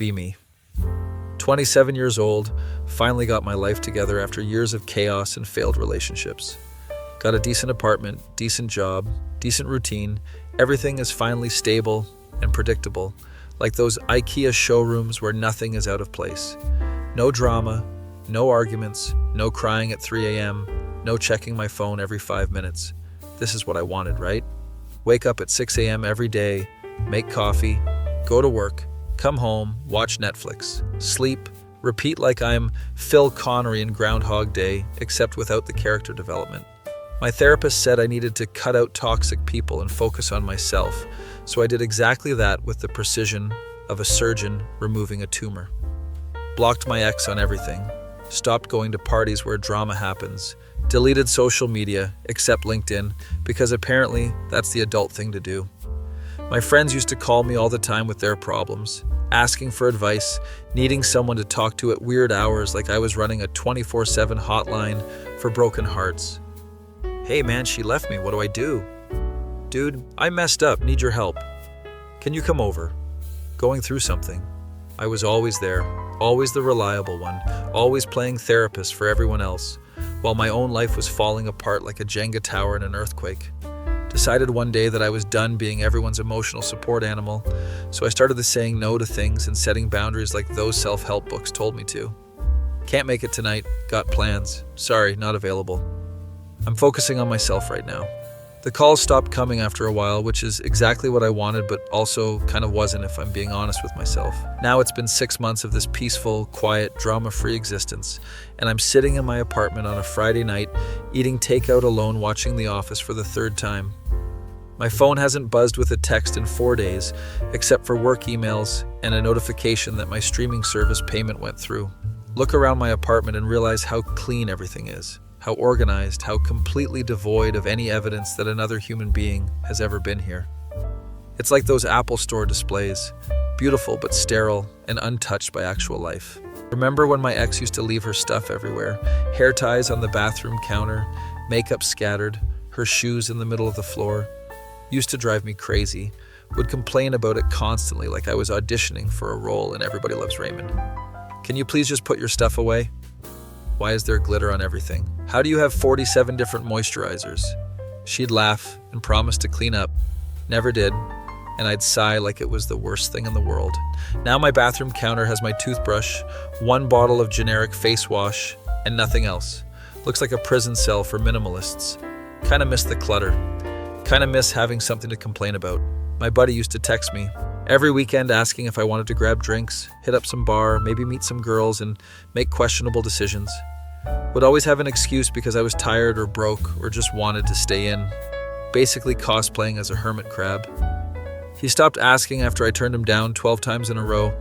be me. 27 years old, finally got my life together after years of chaos and failed relationships. Got a decent apartment, decent job, decent routine. Everything is finally stable and predictable, like those IKEA showrooms where nothing is out of place. No drama, no arguments, no crying at 3 a.m., no checking my phone every 5 minutes. This is what I wanted, right? Wake up at 6 a.m. every day, make coffee, go to work, come home, watch Netflix, sleep, repeat like I'm Phil Connery in Groundhog Day, except without the character development. My therapist said I needed to cut out toxic people and focus on myself, so I did exactly that with the precision of a surgeon removing a tumor. Blocked my ex on everything, stopped going to parties where drama happens, deleted social media, except LinkedIn, because apparently that's the adult thing to do. My friends used to call me all the time with their problems, asking for advice, needing someone to talk to at weird hours like I was running a 24/7 hotline for broken hearts. Hey man, she left me, what do I do? Dude, I messed up, need your help. Can you come over? Going through something. I was always there, always the reliable one, always playing therapist for everyone else, while my own life was falling apart like a Jenga tower in an earthquake. Decided one day that I was done being everyone's emotional support animal, so I started saying no to things and setting boundaries like those self-help books told me to. Can't make it tonight, got plans. Sorry, not available. I'm focusing on myself right now. The calls stopped coming after a while, which is exactly what I wanted, but also kind of wasn't if I'm being honest with myself. Now it's been 6 months of this peaceful, quiet, drama-free existence, and I'm sitting in my apartment on a Friday night, eating takeout alone, watching The Office for the 3rd time. My phone hasn't buzzed with a text in 4 days, except for work emails and a notification that my streaming service payment went through. Look around my apartment and realize how clean everything is. How organized, how completely devoid of any evidence that another human being has ever been here. It's like those Apple Store displays, beautiful but sterile and untouched by actual life. Remember when my ex used to leave her stuff everywhere? Hair ties on the bathroom counter, makeup scattered, her shoes in the middle of the floor. Used to drive me crazy, would complain about it constantly like I was auditioning for a role in Everybody Loves Raymond. Can you please just put your stuff away? Why is there glitter on everything? How do you have 47 different moisturizers? She'd laugh and promise to clean up. Never did, and I'd sigh like it was the worst thing in the world. Now my bathroom counter has my toothbrush, 1 bottle of generic face wash, and nothing else. Looks like a prison cell for minimalists. Kinda miss the clutter. Kinda miss having something to complain about. My buddy used to text me every weekend asking if I wanted to grab drinks, hit up some bar, maybe meet some girls, and make questionable decisions. Would always have an excuse because I was tired or broke or just wanted to stay in. Basically cosplaying as a hermit crab. He stopped asking after I turned him down 12 times in a row.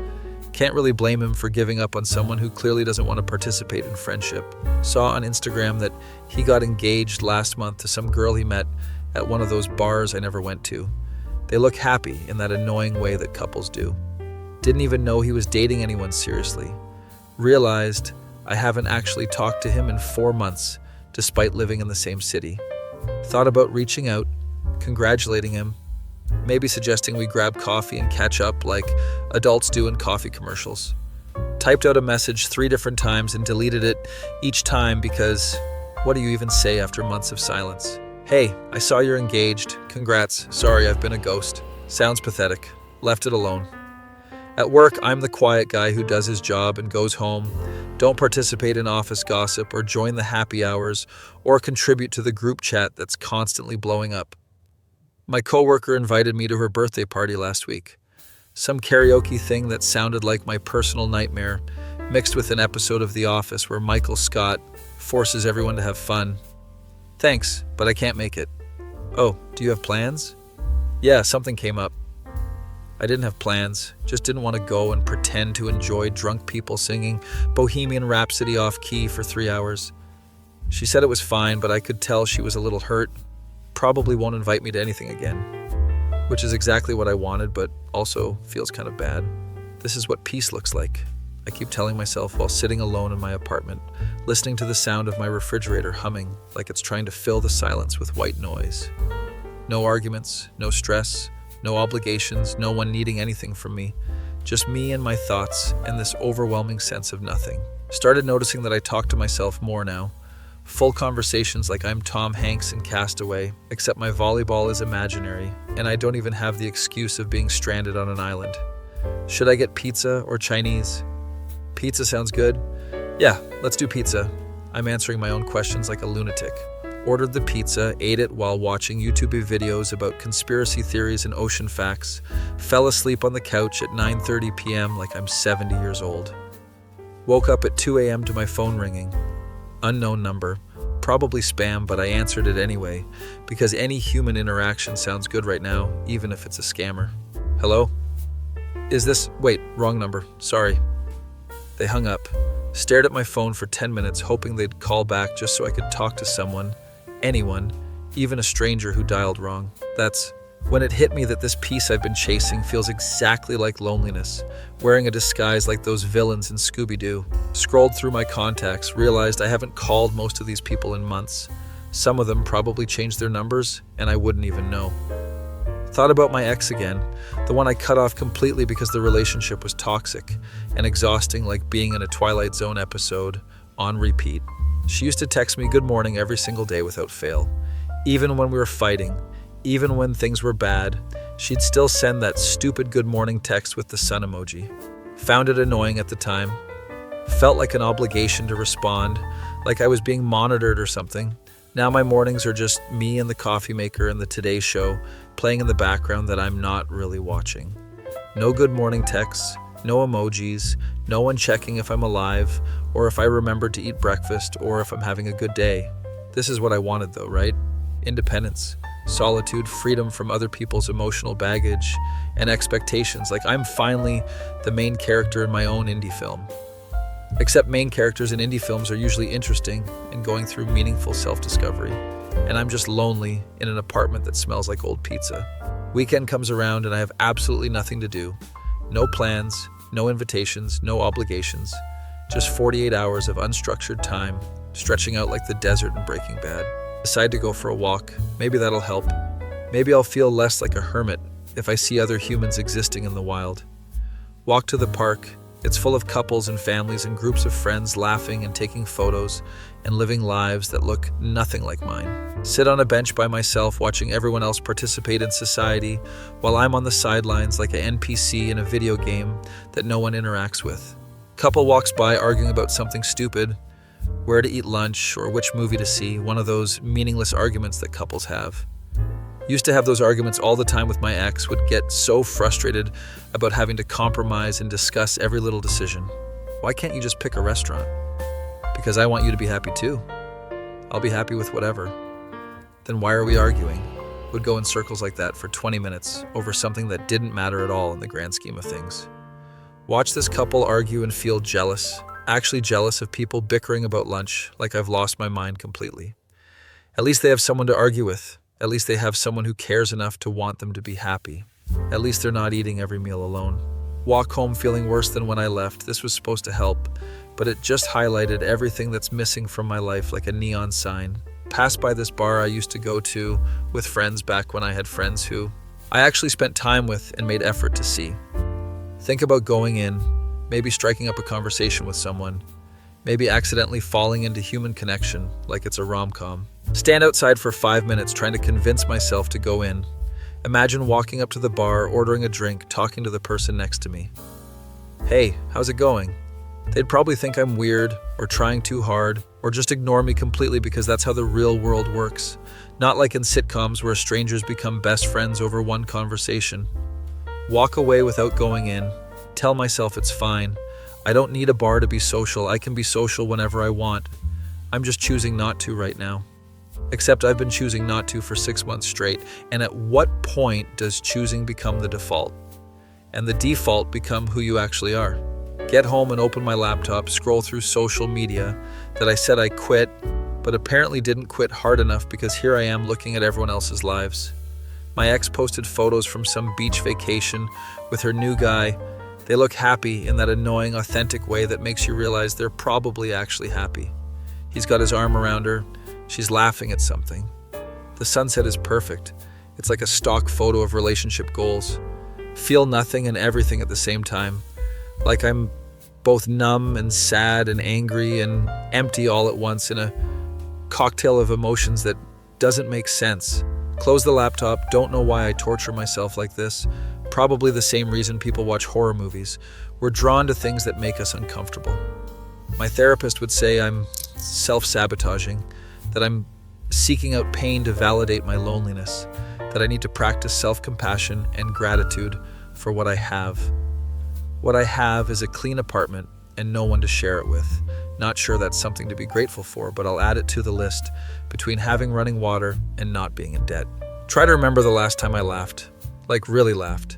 Can't really blame him for giving up on someone who clearly doesn't want to participate in friendship. Saw on Instagram that he got engaged last month to some girl he met at one of those bars I never went to. They look happy in that annoying way that couples do. Didn't even know he was dating anyone seriously. Realized I haven't actually talked to him in 4 months, despite living in the same city. Thought about reaching out, congratulating him, maybe suggesting we grab coffee and catch up like adults do in coffee commercials. Typed out a message 3 different times and deleted it each time because what do you even say after months of silence? Hey, I saw you're engaged. Congrats. Sorry, I've been a ghost. Sounds pathetic. Left it alone. At work, I'm the quiet guy who does his job and goes home. Don't participate in office gossip or join the happy hours or contribute to the group chat that's constantly blowing up. My coworker invited me to her birthday party last week. Some karaoke thing that sounded like my personal nightmare, mixed with an episode of The Office where Michael Scott forces everyone to have fun. Thanks, but I can't make it. Oh, do you have plans? Yeah, something came up. I didn't have plans, just didn't want to go and pretend to enjoy drunk people singing Bohemian Rhapsody off key for 3 hours. She said it was fine, but I could tell she was a little hurt. Probably won't invite me to anything again. Which is exactly what I wanted, but also feels kind of bad. This is what peace looks like. I keep telling myself while sitting alone in my apartment, listening to the sound of my refrigerator humming like it's trying to fill the silence with white noise. No arguments, no stress, no obligations, no one needing anything from me. Just me and my thoughts and this overwhelming sense of nothing. Started noticing that I talk to myself more now. Full conversations like I'm Tom Hanks in Castaway, except my volleyball is imaginary, and I don't even have the excuse of being stranded on an island. Should I get pizza or Chinese? Pizza sounds good. Yeah, let's do pizza. I'm answering my own questions like a lunatic. Ordered the pizza, ate it while watching YouTube videos about conspiracy theories and ocean facts, fell asleep on the couch at 9:30 p.m. like I'm 70 years old. Woke up at 2 a.m. to my phone ringing. Unknown number. Probably spam, but I answered it anyway, because any human interaction sounds good right now, even if it's a scammer. Hello? Wait, wrong number. Sorry. They hung up. Stared at my phone for 10 minutes, hoping they'd call back just so I could talk to someone, anyone, even a stranger who dialed wrong. That's when it hit me that this peace I've been chasing feels exactly like loneliness, wearing a disguise like those villains in Scooby-Doo. Scrolled through my contacts, realized I haven't called most of these people in months. Some of them probably changed their numbers, and I wouldn't even know. Thought about my ex again, the one I cut off completely because the relationship was toxic and exhausting, like being in a Twilight Zone episode on repeat. She used to text me good morning every single day without fail. Even when we were fighting, even when things were bad, she'd still send that stupid good morning text with the sun emoji. Found it annoying at the time. Felt like an obligation to respond, like I was being monitored or something. Now my mornings are just me and the coffee maker and the Today Show playing in the background that I'm not really watching. No good morning texts, no emojis, no one checking if I'm alive or if I remembered to eat breakfast or if I'm having a good day. This is what I wanted though, right? Independence, solitude, freedom from other people's emotional baggage and expectations. Like I'm finally the main character in my own indie film. Except main characters in indie films are usually interesting and going through meaningful self-discovery. And I'm just lonely in an apartment that smells like old pizza. Weekend comes around and I have absolutely nothing to do. No plans, no invitations, no obligations. Just 48 hours of unstructured time, stretching out like the desert in Breaking Bad. Decide to go for a walk. Maybe that'll help. Maybe I'll feel less like a hermit if I see other humans existing in the wild. Walk to the park. It's full of couples and families and groups of friends laughing and taking photos and living lives that look nothing like mine. Sit on a bench by myself watching everyone else participate in society while I'm on the sidelines like an NPC in a video game that no one interacts with. Couple walks by arguing about something stupid, where to eat lunch or which movie to see, one of those meaningless arguments that couples have. Used to have those arguments all the time with my ex, would get so frustrated about having to compromise and discuss every little decision. Why can't you just pick a restaurant? Because I want you to be happy too. I'll be happy with whatever. Then why are we arguing? Would go in circles like that for 20 minutes over something that didn't matter at all in the grand scheme of things. Watch this couple argue and feel jealous, actually jealous of people bickering about lunch like I've lost my mind completely. At least they have someone to argue with. At least they have someone who cares enough to want them to be happy. At least they're not eating every meal alone. Walk home feeling worse than when I left. This was supposed to help, but it just highlighted everything that's missing from my life like a neon sign. Passed by this bar I used to go to with friends back when I had friends who I actually spent time with and made effort to see. Think about going in, maybe striking up a conversation with someone, maybe accidentally falling into human connection like it's a rom-com. Stand outside for 5 minutes trying to convince myself to go in. Imagine walking up to the bar, ordering a drink, talking to the person next to me. Hey, how's it going? They'd probably think I'm weird or trying too hard or just ignore me completely because that's how the real world works. Not like in sitcoms where strangers become best friends over one conversation. Walk away without going in. Tell myself it's fine. I don't need a bar to be social. I can be social whenever I want. I'm just choosing not to right now. Except I've been choosing not to for 6 months straight. And at what point does choosing become the default? And the default become who you actually are? Get home and open my laptop, scroll through social media that I said I quit, but apparently didn't quit hard enough because here I am looking at everyone else's lives. My ex posted photos from some beach vacation with her new guy. They look happy in that annoying, authentic way that makes you realize they're probably actually happy. He's got his arm around her. She's laughing at something. The sunset is perfect. It's like a stock photo of relationship goals. feel nothing and everything at the same time. Like I'm both numb and sad and angry and empty all at once in a cocktail of emotions that doesn't make sense. Close the laptop, don't know why I torture myself like this. Probably the same reason people watch horror movies. We're drawn to things that make us uncomfortable. My therapist would say I'm self-sabotaging, that I'm seeking out pain to validate my loneliness, that I need to practice self-compassion and gratitude for what I have. What I have is a clean apartment and no one to share it with. Not sure that's something to be grateful for, but I'll add it to the list between having running water and not being in debt. Try to remember the last time I laughed. Like really laughed.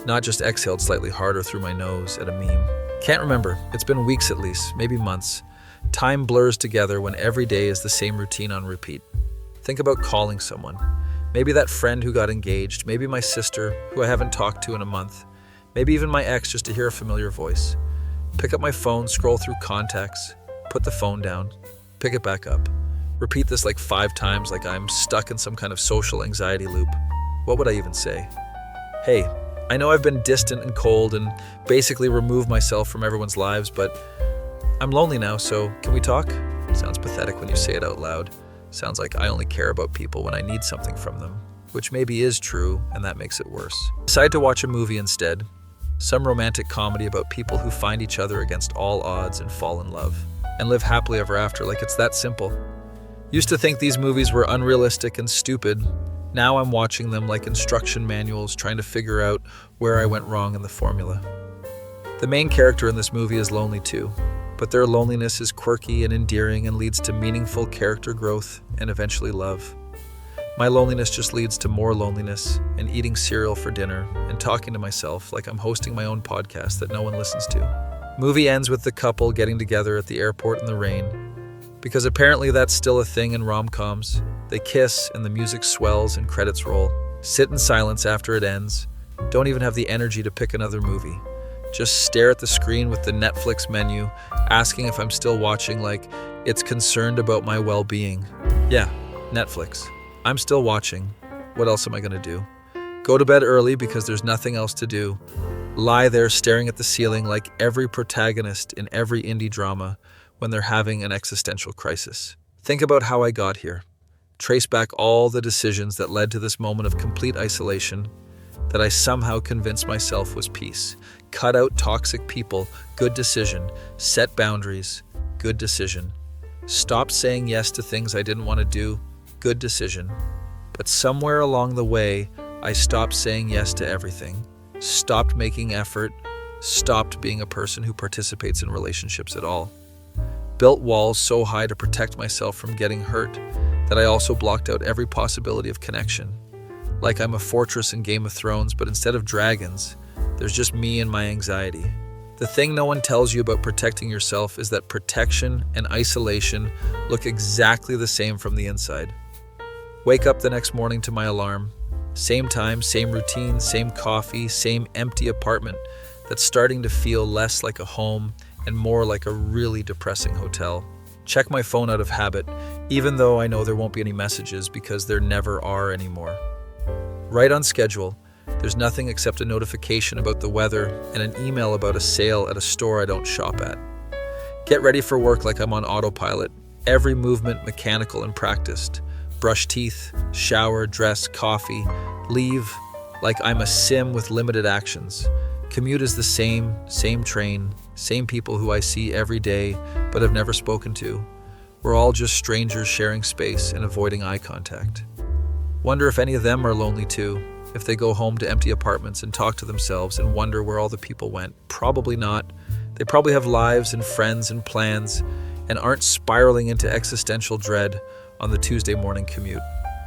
Not just exhaled slightly harder through my nose at a meme. Can't remember. It's been weeks at least, maybe months. Time blurs together when every day is the same routine on repeat. Think about calling someone. Maybe that friend who got engaged. Maybe my sister, who I haven't talked to in a month. Maybe even my ex, just to hear a familiar voice. Pick up my phone, scroll through contacts, put the phone down, pick it back up. Repeat this like 5 times like I'm stuck in some kind of social anxiety loop. What would I even say? Hey, I know I've been distant and cold and basically removed myself from everyone's lives, but I'm lonely now, so can we talk? Sounds pathetic when you say it out loud. Sounds like I only care about people when I need something from them, which maybe is true, and that makes it worse. Decide to watch a movie instead. Some romantic comedy about people who find each other against all odds and fall in love, and live happily ever after, like it's that simple. Used to think these movies were unrealistic and stupid. Now I'm watching them like instruction manuals, trying to figure out where I went wrong in the formula. The main character in this movie is lonely too, but their loneliness is quirky and endearing and leads to meaningful character growth and eventually love. My loneliness just leads to more loneliness and eating cereal for dinner and talking to myself like I'm hosting my own podcast that no one listens to. Movie ends with the couple getting together at the airport in the rain, because apparently that's still a thing in rom-coms. They kiss and the music swells and credits roll. Sit in silence after it ends. Don't even have the energy to pick another movie. Just stare at the screen with the Netflix menu, asking if I'm still watching like it's concerned about my well-being. Yeah, Netflix. I'm still watching. What else am I going to do? Go to bed early because there's nothing else to do. Lie there staring at the ceiling like every protagonist in every indie drama when they're having an existential crisis. Think about how I got here. Trace back all the decisions that led to this moment of complete isolation that I somehow convinced myself was peace. Cut out toxic people, good decision. Set boundaries, good decision. Stop saying yes to things I didn't want to do, good decision. But somewhere along the way, I stopped saying yes to everything. Stopped making effort. Stopped being a person who participates in relationships at all. Built walls so high to protect myself from getting hurt that I also blocked out every possibility of connection. Like I'm a fortress in Game of Thrones, but instead of dragons, there's just me and my anxiety. The thing no one tells you about protecting yourself is that protection and isolation look exactly the same from the inside. Wake up the next morning to my alarm. Same time, same routine, same coffee, same empty apartment that's starting to feel less like a home and more like a really depressing hotel. Check my phone out of habit, even though I know there won't be any messages because there never are anymore. Right on schedule, there's nothing except a notification about the weather and an email about a sale at a store I don't shop at. Get ready for work like I'm on autopilot, every movement mechanical and practiced. Brush teeth, shower, dress, coffee, leave like I'm a sim with limited actions. Commute is the same train, same people who I see every day but have never spoken to. We're all just strangers sharing space and avoiding eye contact. Wonder if any of them are lonely too, if they go home to empty apartments and talk to themselves and wonder where all the people went. Probably not. They probably have lives and friends and plans and aren't spiraling into existential dread on the Tuesday morning commute.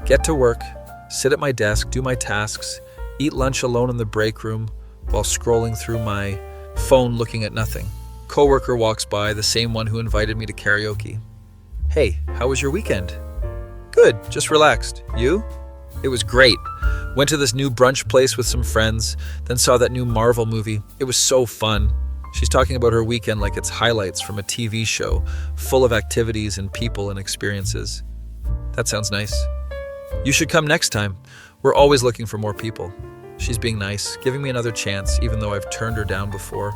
Get to work, sit at my desk, do my tasks, eat lunch alone in the break room while scrolling through my phone looking at nothing. Coworker walks by, the same one who invited me to karaoke. Hey, how was your weekend? Good, just relaxed. You? It was great. Went to this new brunch place with some friends, then saw that new Marvel movie. It was so fun. She's talking about her weekend like it's highlights from a TV show, full of activities and people and experiences. That sounds nice. You should come next time. We're always looking for more people. She's being nice, giving me another chance, even though I've turned her down before.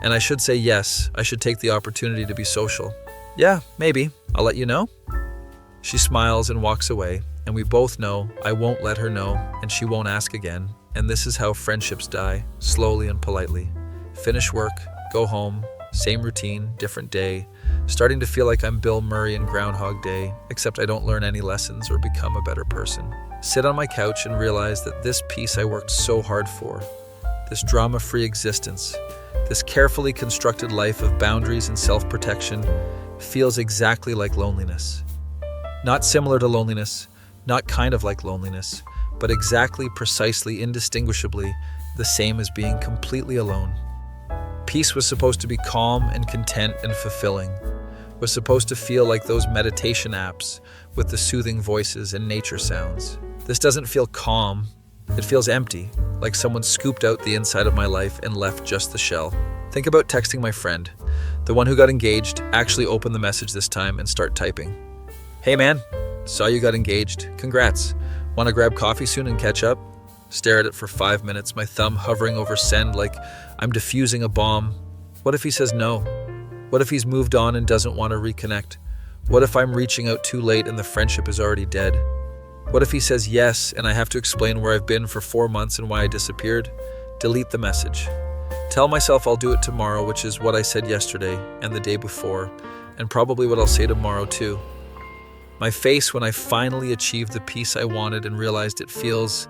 And I should say yes, I should take the opportunity to be social. Yeah, maybe. I'll let you know. She smiles and walks away, and we both know I won't let her know, and she won't ask again. And this is how friendships die, slowly and politely. Finish work, go home, same routine, different day, starting to feel like I'm Bill Murray in Groundhog Day, except I don't learn any lessons or become a better person. Sit on my couch and realize that this piece I worked so hard for, this drama-free existence, this carefully constructed life of boundaries and self-protection, feels exactly like loneliness. Not similar to loneliness, not kind of like loneliness, but exactly, precisely, indistinguishably the same as being completely alone. Peace was supposed to be calm and content and fulfilling, was supposed to feel like those meditation apps with the soothing voices and nature sounds. This doesn't feel calm, it feels empty, like someone scooped out the inside of my life and left just the shell. Think about texting my friend, the one who got engaged, actually open the message this time and start typing. Hey man, saw you got engaged, congrats. Want to grab coffee soon and catch up? Stare at it for 5 minutes, my thumb hovering over send like I'm defusing a bomb. What if he says no? What if he's moved on and doesn't want to reconnect? What if I'm reaching out too late and the friendship is already dead? What if he says yes and I have to explain where I've been for 4 months and why I disappeared? Delete the message. Tell myself I'll do it tomorrow, which is what I said yesterday and the day before, and probably what I'll say tomorrow too. My face when I finally achieved the peace I wanted and realized it feels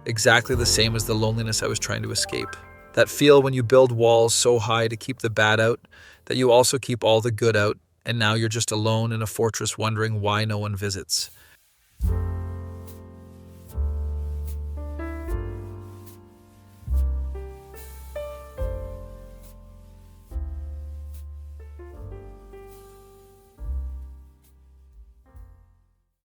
exactly the same as the loneliness I was trying to escape. That feel when you build walls so high to keep the bad out that you also keep all the good out, and now you're just alone in a fortress wondering why no one visits.